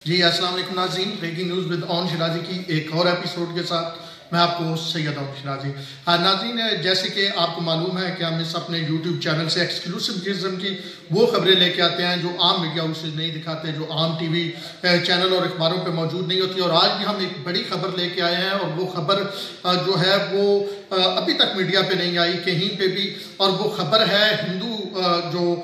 جی السلام علیکم ناظرین، بریکنگ نیوز ود اون شرازی کی ایک اور ایپیسوڈ کے ساتھ میں آپ کو سید اون شرازی ناظرین، جیسے کہ آپ کو معلوم ہے کہ ہم اس اپنے یوٹیوب چینل سے ایکسکلوسیو قسم کی وہ خبریں لے کے آتے ہیں جو عام میڈیا اسے نہیں دکھاتے، جو عام ٹی وی چینل اور اخباروں پہ موجود نہیں ہوتی. اور آج بھی ہم ایک بڑی خبر لے کے آئے ہیں، اور وہ خبر جو ہے وہ ابھی تک میڈیا پہ نہیں آئی کہیں پہ بھی. اور وہ خبر ہے ہندو جو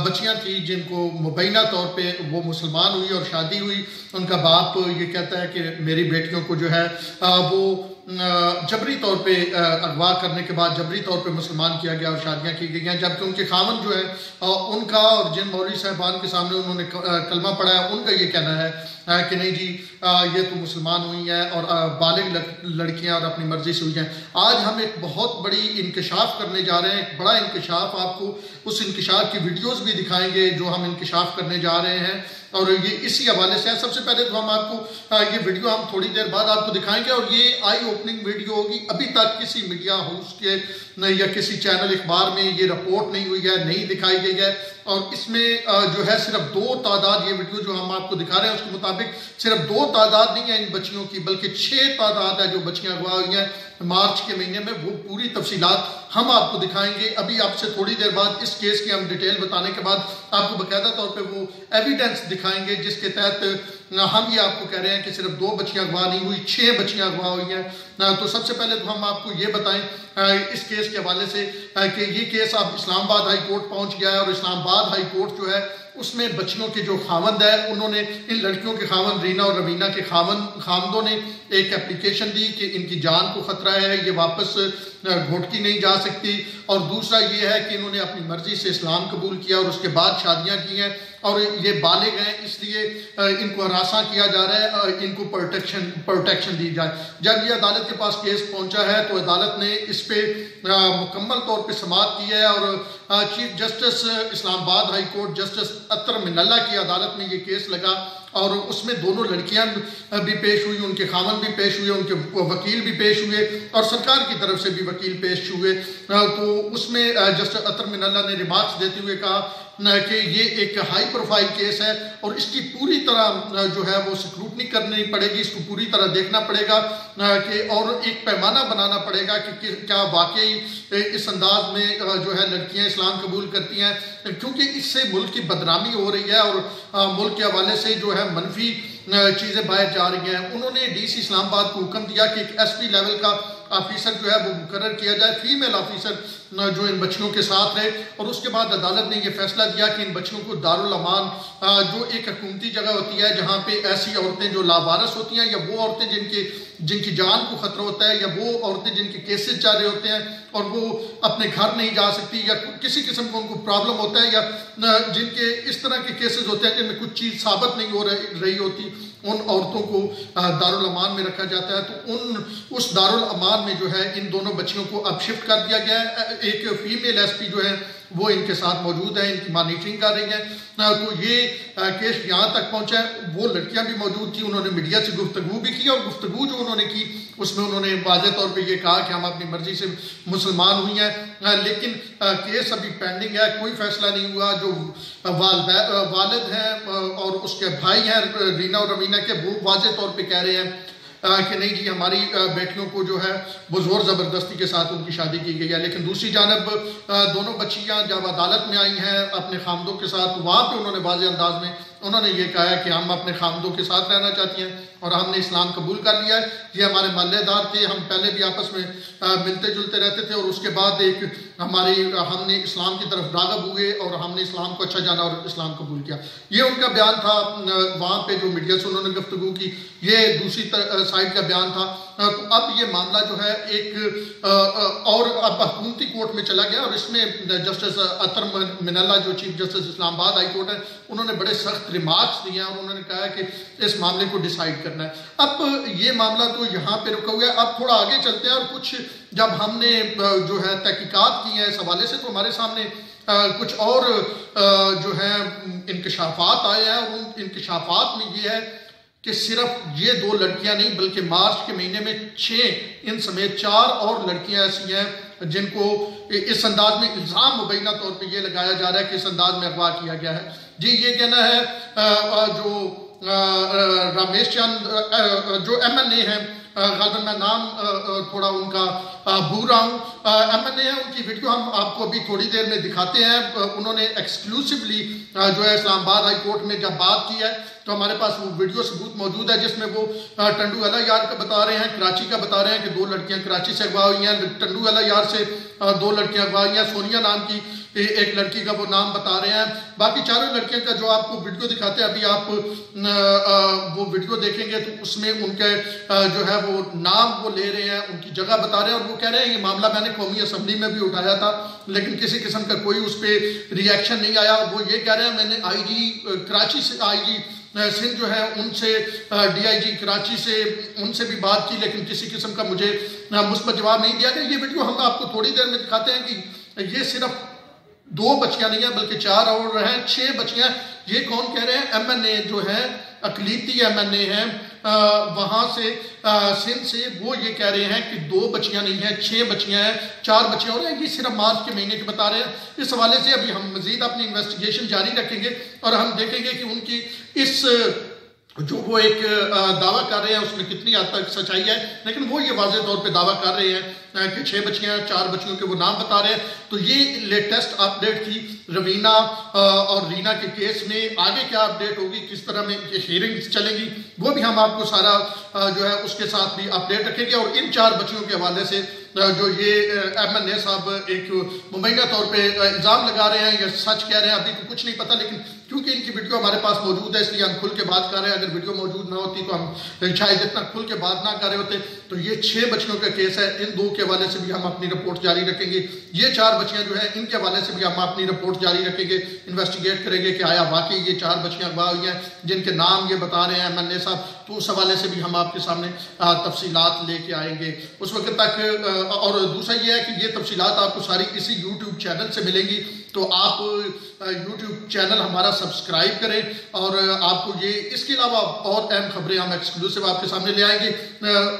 بچیاں تھیں جن کو مبینہ طور پہ وہ مسلمان ہوئی اور شادی ہوئی، ان کا باپ یہ کہتا ہے کہ میری بیٹیوں کو جو ہے وہ جبری طور پہ اغوا کرنے کے بعد جبری طور پہ مسلمان کیا گیا اور شادیاں کی گئی ہیں، جبکہ ان کے خاوند جو ہے ان کا اور جن مولوی صاحبان کے سامنے انہوں نے کلمہ پڑھا ہے، ان کا یہ کہنا ہے کہ نہیں جی یہ تو مسلمان ہوئی ہیں اور بالغ لڑکیاں اور اپنی مرضی سے ہوئی ہیں. آج ہم ایک بہت بڑی انکشاف کرنے جا رہے ہیں، ایک بڑا انکشاف. آپ کو اس انکشاف کی ویڈیوز بھی دکھائیں گے جو ہم انکشاف کرنے جا رہے ہیں، اور یہ اسی حوالے سے ہے. سب سے پہلے تو ہم آپ کو یہ ویڈیو ہم تھوڑی دیر بعد آپ کو دکھائیں گے، اور یہ آئی اوپننگ ویڈیو ہوگی. ابھی تک کسی میڈیا ہاؤس کے یا کسی چینل اخبار میں یہ رپورٹ نہیں ہوئی ہے، نہیں دکھائی گئی ہے. اور اس میں جو ہے صرف 2 تعداد، یہ ویڈیو جو ہم آپ کو دکھا رہے ہیں اس کے مطابق صرف 2 تعداد نہیں ہے ان بچیوں کی، بلکہ 6 تعداد ہے جو بچیاں اغوا ہوئی ہیں مارچ کے مہینے میں. وہ پوری تفصیلات ہم آپ کو دکھائیں گے. ابھی آپ سے تھوڑی دیر بعد اس کیس کی ہم ڈیٹیل بتانے کے بعد آپ کو باقاعدہ طور پہ وہ ایویڈنس دکھائیں گے جس کے تحت ہم یہ آپ کو کہہ رہے ہیں کہ صرف 2 بچیاں اغوا نہیں ہوئی، 6 بچیاں اغوا ہوئی ہیں. تو سب سے پہلے تو ہم آپ کو یہ بتائیں اس کیس کے حوالے سے کہ یہ کیس اب اسلام آباد ہائی کورٹ پہنچ گیا ہے، اور اسلام آباد ہائی کورٹ جو ہے اس میں بچیوں کے جو خاوند ہے انہوں نے، ان لڑکیوں کے خاوند رینا اور روینہ کے خاوندوں نے ایک اپلیکیشن دی کہ ان کی جان کو خطرہ ہے، یہ واپس گھوٹکی نہیں جا سکتی. اور دوسرا یہ ہے کہ انہوں نے اپنی مرضی سے اسلام قبول کیا اور اس کے بعد شادیاں کی ہیں، اور یہ بالغ ہیں، اس لیے ان کو ہراساں کیا جا رہا ہے، ان کو پروٹیکشن دی جائے. جب یہ عدالت کے پاس کیس پہنچا ہے تو عدالت نے اس پہ مکمل طور پہ سماعت کی ہے، اور چیف جسٹس اسلام آباد ہائی کورٹ جسٹس اطہر من اللہ کی عدالت میں یہ کیس لگا، اور اس میں دونوں لڑکیاں بھی پیش ہوئی، ان کے خاوند بھی پیش ہوئے، ان کے وکیل بھی پیش ہوئے، اور سرکار کی طرف سے بھی وکیل پیش ہوئے. تو اس میں جسٹس اطہر من اللہ نے ریمارکس دیتے ہوئے کہا کہ یہ ایک ہائی پروفائل کیس ہے اور اس کی پوری طرح جو ہے وہ سکروٹنی کرنی پڑے گی، اس کو پوری طرح دیکھنا پڑے گا کہ اور ایک پیمانہ بنانا پڑے گا کہ کیا واقعی اس انداز میں جو ہے لڑکیاں اسلام قبول کرتی ہیں، کیونکہ اس سے ملک کی بدنامی ہو رہی ہے اور ملک کے حوالے سے جو ہے منفی چیزیں باہر جا رہی ہیں. انہوں نے ڈی سی اسلام آباد کو حکم دیا کہ ایک ایس پی لیول کا آفیسر جو ہے وہ مقرر کیا جائے، فیمیل آفیسر جو ان بچیوں کے ساتھ رہے. اور اس کے بعد عدالت نے یہ فیصلہ دیا کہ ان بچیوں کو دارالامان جو ایک حکومتی جگہ ہوتی ہے جہاں پہ ایسی عورتیں جو لاوارث ہوتی ہیں، یا وہ عورتیں جن کی جان کو خطرہ ہوتا ہے، یا وہ عورتیں جن کے کیسز چل رہے ہوتے ہیں اور وہ اپنے گھر نہیں جا سکتی، یا کسی قسم کو ان کو پرابلم ہوتا ہے، یا جن کے اس طرح کے کیسز ہوتے ہیں جن میں کچھ چیز ثابت نہیں ہو رہی ہوتی، ان عورتوں کو دارالامان میں رکھا جاتا ہے. تو اس دارالامان میں جو ہے ان دونوں بچیوں کو اب شفٹ کر دیا گیا ہے. ایک فیمیل ایس پی جو ہے وہ ان کے ساتھ موجود ہے، ان کی مانیٹرنگ کر رہی ہیں. تو یہ کیس یہاں تک پہنچا ہے. وہ لڑکیاں بھی موجود تھیں، انہوں نے میڈیا سے گفتگو بھی کی، اور گفتگو جو انہوں نے کی اس میں انہوں نے واضح طور پہ یہ کہا کہ ہم اپنی مرضی سے مسلمان ہوئی ہیں، لیکن کیس ابھی پینڈنگ ہے، کوئی فیصلہ نہیں ہوا. جو والد ہیں اور اس کے بھائی ہیں رینا اور روینہ کے، وہ واضح طور پہ کہہ رہے ہیں کہ نہیں جی ہماری بیٹیوں کو جو ہے وہ زور زبردستی کے ساتھ ان کی شادی کی گئی ہے. لیکن دوسری جانب دونوں بچیاں جب عدالت میں آئی ہیں اپنے خامدوں کے ساتھ، وہاں پہ انہوں نے واضح انداز میں انہوں نے یہ کہا ہے کہ ہم اپنے خامدوں کے ساتھ رہنا چاہتی ہیں اور ہم نے اسلام قبول کر لیا ہے. یہ ہمارے محلے دار تھے، ہم پہلے بھی آپس میں ملتے جلتے رہتے تھے، اور اس کے بعد ہم نے اسلام کی طرف راغب ہوئے اور ہم نے اسلام کو اچھا جانا اور اسلام قبول کیا. یہ ان کا بیان تھا. وہاں پہ جو میڈیا سے انہوں نے گفتگو کی، یہ دوسری سائڈ کا بیان تھا. تو اب یہ معاملہ جو ہے ایک اور اب حکومتی کورٹ میں چلا گیا، اور اس میں جسٹس اطہر من اللہ جو چیف جسٹس اسلام آباد ہائی کورٹ ہے، انہوں نے بڑے سخت ریمارکس دیے ہیں، اور انہوں نے کہا ہے کہ اس معاملے کو ڈیسائیڈ کرنا ہے. اب یہ معاملہ تو یہاں پہ رکا ہوا ہے. اب تھوڑا آگے چلتے ہیں، اور کچھ جب ہم نے جو ہے تحقیقات کی ہیں اس حوالے سے، تو ہمارے سامنے کچھ اور جو ہے انکشافات آئے ہیں. اور ان انکشافات میں یہ ہے کہ صرف یہ 2 لڑکیاں نہیں بلکہ مارچ کے مہینے میں 6 ان سمیت 4 اور لڑکیاں ایسی ہیں جن کو اس انداز میں الزام مبینہ طور پہ یہ لگایا جا رہا ہے کہ اس انداز میں اغوا کیا گیا ہے. جی یہ کہنا ہے جو رمیش چند جو MNA ہیں، غالباً میں نام تھوڑا ان کا بھول رہا ہوں، MNA ہیں، ان کی ویڈیو ہم آپ کو ابھی تھوڑی دیر میں دکھاتے ہیں۔ انہوں نے ایکسکلوسیولی جو ہے اسلام آباد ہائی کورٹ میں جب بات کی ہے تو ہمارے پاس وہ ویڈیو ثبوت موجود ہے، جس میں وہ ٹنڈو اعلیٰ یار کا بتا رہے ہیں، کراچی کا بتا رہے ہیں کہ 2 لڑکیاں کراچی سے اغوا ہوئی ہیں، ٹنڈو اعلیٰ یار سے 2 لڑکیاں اغوا ہوئی ہیں، سونیا نام کی ایک لڑکی کا وہ نام بتا رہے ہیں، باقی چاروں لڑکیوں کا جو آپ کو ویڈیو دکھاتے ہیں، ابھی آپ وہ ویڈیو دیکھیں گے تو اس میں ان کے جو ہے وہ نام وہ لے رہے ہیں، ان کی جگہ بتا رہے ہیں، اور وہ کہہ رہے ہیں یہ معاملہ میں نے قومی اسمبلی میں بھی اٹھایا تھا لیکن کسی قسم کا کوئی اس پہ ریئیکشن نہیں آیا۔ وہ یہ کہہ رہے ہیں میں نے IG کراچی سے IG سندھ جو ہے ان سے DIG کراچی سے ان سے بھی بات کی لیکن کسی قسم کا مجھے مثبت جواب نہیں دیا گیا۔ یہ ویڈیو ہم آپ کو تھوڑی دیر میں دکھاتے ہیں کہ یہ صرف 2 بچیاں نہیں ہیں بلکہ 4 اور ہیں، 6 بچیاں۔ یہ کون کہہ رہے ہیں؟ MNA جو ہے اقلیتی MNA ہیں وہاں سے سندھ سے، وہ یہ کہہ رہے ہیں کہ 2 بچیاں نہیں ہیں، 6 بچیاں ہیں، 4 بچیاں ہو رہے ہیں۔ یہ صرف مارچ کے مہینے کے بتا رہے ہیں۔ اس حوالے سے ابھی ہم مزید اپنی انویسٹیگیشن جاری رکھیں گے اور ہم دیکھیں گے کہ ان کی اس جو وہ ایک دعویٰ کر رہے ہیں اس میں کتنی حد تک سچائی ہے، لیکن وہ یہ واضح طور پہ دعویٰ کر رہے ہیں کہ 6 بچیاں، 4 بچیوں کے وہ نام بتا رہے ہیں۔ تو یہ لیٹسٹ اپ ڈیٹ تھی روینہ اور رینا کے کیس میں۔ آگے کیا اپ ڈیٹ ہوگی، کس طرح میں ہیئرنگز چلیں گی، وہ بھی ہم آپ کو سارا جو ہے اس کے ساتھ بھی اپ ڈیٹ رکھیں گے۔ اور ان 4 بچیوں کے حوالے سے جو یہ MNA صاحب ایک مبینہ طور پہ الزام لگا رہے ہیں یا سچ کہہ رہے ہیں ابھی تو کچھ نہیں پتہ، لیکن کیونکہ ان کی ویڈیو ہمارے پاس موجود ہے اس لیے ہم کھل کے بات کر رہے ہیں۔ اگر ویڈیو موجود نہ ہوتی تو ہم شاید اتنا کھل کے بات نہ کر رہے ہوتے۔ تو یہ 6 بچیوں کا کیس ہے، ان 2 کے حوالے سے بھی ہم اپنی رپورٹ جاری رکھیں گے۔ یہ 4 بچیاں جو ہیں ان کے حوالے سے بھی ہم اپنی رپورٹ جاری رکھیں گے، انویسٹیگیٹ کریں گے کہ آیا واقعی یہ 4 بچیاں اغوا ہوئی ہیں جن کے نام یہ بتا رہے ہیں MNA صاحب۔ تو اس حوالے سے بھی ہم آپ کے سامنے تفصیلات لے کے آئیں گے اس وقت تک۔ اور دوسرا یہ ہے کہ یہ تفصیلات آپ کو ساری اسی YouTube چینل سے ملیں گی، تو آپ YouTube چینل ہمارا سبسکرائب کریں اور آپ کو یہ اس کے علاوہ اور اہم خبریں ہم ایکسکلوسیو آپ کے سامنے لے آئیں گے۔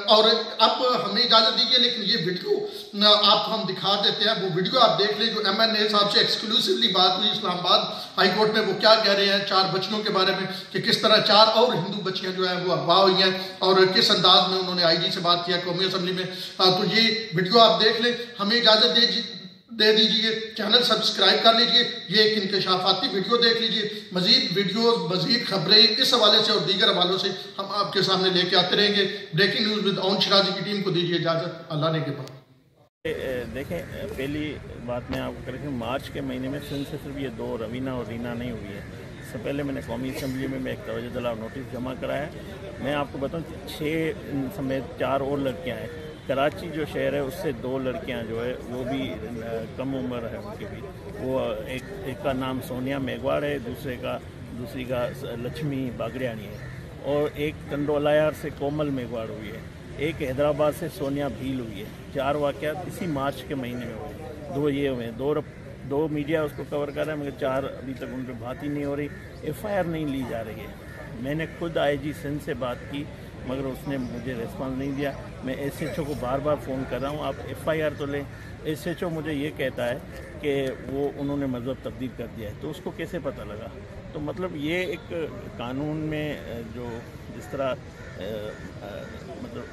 اور اب ہمیں اجازت دیجیے، لیکن یہ ویڈیو آپ کو ہم دکھا دیتے ہیں، وہ ویڈیو آپ دیکھ لیں جو MNA صاحب سے ایکسکلوسیولی بات ہوئی اسلام آباد ہائی کورٹ میں۔ وہ کیا کہہ رہے ہیں 4 بچیوں کے بارے میں کہ کس طرح 4 اور ہندو بچیاں جو ہیں وہ اغوا ہوئی ہیں اور کس انداز میں انہوں نے IG سے بات کیا قومی اسمبلی میں۔ تو یہ ویڈیو آپ دیکھ لیں، ہمیں اجازت دے دیجئے، چینل سبسکرائب کر لیجئے، یہ ایک انکشافاتی ویڈیو دیکھ لیجئے۔ مزید ویڈیوز، مزید خبریں اس حوالے سے اور دیگر حوالوں سے ہم آپ کے سامنے لے کے آتے رہیں گے۔ بریکنگ نیوز ود اون شرازی کی ٹیم کو دیجئے اجازت، اللہ نے کے بعد۔ دیکھیں، پہلی بات میں آپ کو کریں کہ مارچ کے مہینے میں سندھ سے صرف یہ 2 روینہ اور رینا نہیں ہوئی ہے۔ اس سے پہلے میں نے قومی اسمبلی میں ایک توجہ دلاؤ نوٹس جمع کرایا ہے۔ میں آپ کو بتاؤں 6 سمیت 4 اور لڑکیاں ہیں۔ کراچی جو شہر ہے اس سے 2 لڑکیاں جو ہے وہ بھی کم عمر ہے ان کے بھی۔ وہ ایک کا نام سونیا میگواڑ ہے، دوسری کا لچھمی باگڑیانی ہے، اور ایک ٹنڈو اعلیٰ سے کومل میگواڑ ہوئی ہے، ایک حیدرآباد سے سونیا بھیل ہوئی ہے۔ 4 واقعات اسی مارچ کے مہینے میں ہوئے۔ 2 یہ ہوئے ہیں، 2 میڈیا اس کو کور کر رہا ہے، مگر 4 ابھی تک ان پہ بات ہی نہیں ہو رہی، FIR نہیں لی جا رہی ہے۔ میں نے خود IG سندھ سے بات کی مگر اس نے مجھے ریسپانس نہیں دیا۔ میں SHO کو بار بار فون کر رہا ہوں، آپ FIR تو لیں۔ SHO مجھے یہ کہتا ہے کہ وہ انہوں نے مذہب تبدیل کر دیا ہے، تو اس کو کیسے پتہ لگا؟ تو مطلب یہ ایک قانون میں جو جس طرح مطلب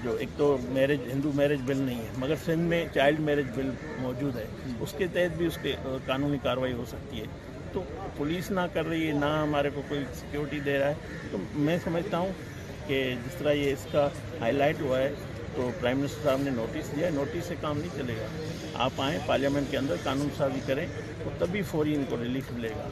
جو ایک تو ہندو میرج بل نہیں ہے مگر سندھ میں چائلڈ میرج بل موجود ہے، اس کے تحت بھی اس کے قانونی کارروائی ہو سکتی ہے۔ تو پولیس نہ کر رہی ہے، نہ ہمارے کو کوئی سیکیورٹی دے رہا ہے۔ تو میں سمجھتا ہوں کہ جس طرح یہ اس کا ہائی لائٹ ہوا ہے تو پرائم منسٹر صاحب نے نوٹس دیا ہے، نوٹس سے کام نہیں چلے گا۔ آپ آئیں پارلیمنٹ کے اندر قانون سازی کریں تو تبھی فوری ان کو ریلیف ملے گا۔